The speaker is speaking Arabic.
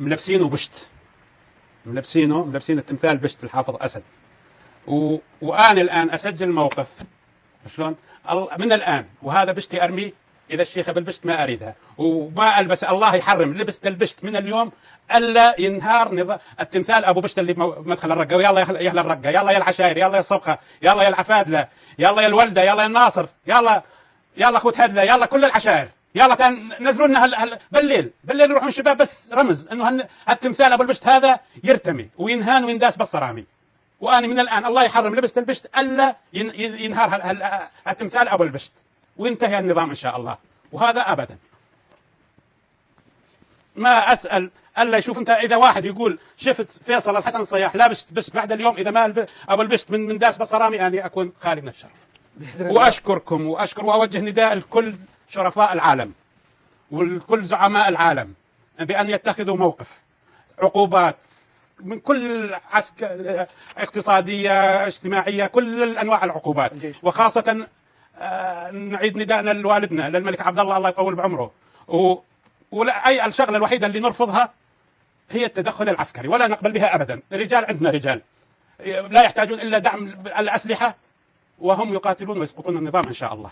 ملبسينه بشت، ملبسين التمثال بشت الحافظ أسد. وأنا الآن أسجل موقف شلون من الآن، وهذا بشتي أرميه إذا الشيخة بالبشت ما أريدها وما ألبس. الله يحرم لبست البشت من اليوم ألا ينهار التمثال أبو بشت اللي مدخل الرقة. ويلا يا أهل الرقة، يلا يا العشاير، يلا يا الصبخة، يلا يا العفادلة، يلا يا الولدة، يلا يا الناصر، يلا أخوت هدلة، يلا كل العشاير، يلا نزلوا لنا بالليل يروحون شباب بس رمز إنه التمثال أبو البشت هذا يرتمي وينهان وينداس بالصرامي. وأنا من الآن الله يحرم لبست البشت ألا ينهار التمثال أبو البشت، وينتهي النظام إن شاء الله. وهذا أبدا ما أسأل ألا يشوف. أنت إذا واحد يقول شفت فيصل الحسن الصياح لابس بشت بعد اليوم، إذا ما أبو البشت من داس بصرامي، أنا أكون خالي من الشرف. وأشكركم وأوجه نداء لكل شرفاء العالم وكل زعماء العالم بأن يتخذوا موقف. عقوبات من كل اقتصادية اجتماعية، كل أنواع العقوبات. وخاصة نعيد نداءنا لوالدنا للملك عبد الله يطول بعمره. أي الشغلة الوحيدة اللي نرفضها هي التدخل العسكري، ولا نقبل بها أبدا. الرجال عندنا رجال لا يحتاجون إلا دعم الأسلحة، وهم يقاتلون ويسقطون النظام إن شاء الله.